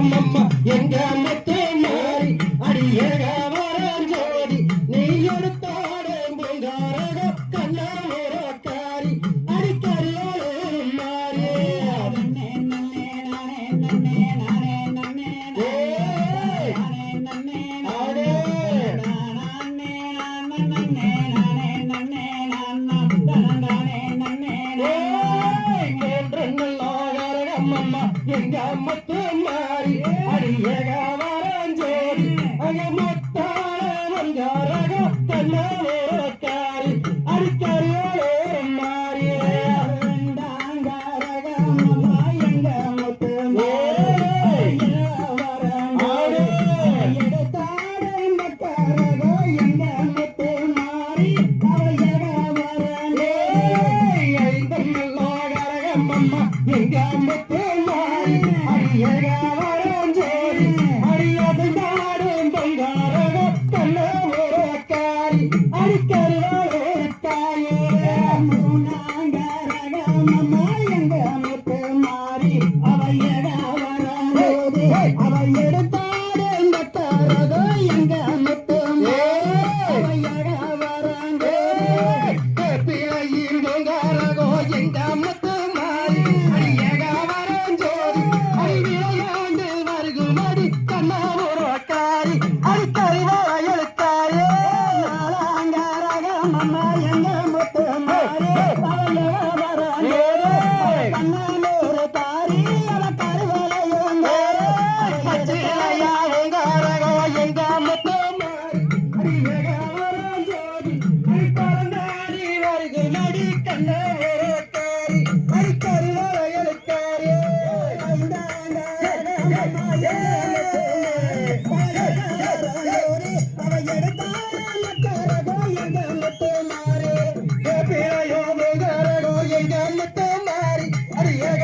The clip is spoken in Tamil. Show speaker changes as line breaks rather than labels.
அம்மம்மா எங்க முத்து மாறி அடியக வரம் ஜோதி நீ எடுத்தாடு முந்தாரக கண்ணாமரக்காரி அடிக்கரியோடு மாறி எங்க முத்து மாறி அடியக வரம் ஜோதி அங்க முத்தான வந்தாரக கண்ணாமரக்காரி அடிக்கரியோடு மாறி எங்க முத்து மாறி அடியக வரம் ஜோதி அடியசைந்தாடும் பங்காரக கண்ணாமரக்காரி அடிக்கரியோடு தாயே எங்க முத்து மாறி அவையக வரம் ஜோதி அவை எடுத்தாடும் பங்காரக எங்க முத்து அவையக வரம் ஜோதி பிழையில் பங்காரகோ எங்க முத்து கண்ணாமரக்காரி அடிக்கரி எழுத்தாரே அம்மா எங்க முத்து மாறி கண்ணாமரக்காரி அலக்காரி வளையும் எங்க முத்து மாறி ஜோதி அடிப்பறந்தாடி வருகு நடி கண்ணாமரக்காரி அடிக்கரி எழுத்தாரே எங்க முத்து மாறி அடியக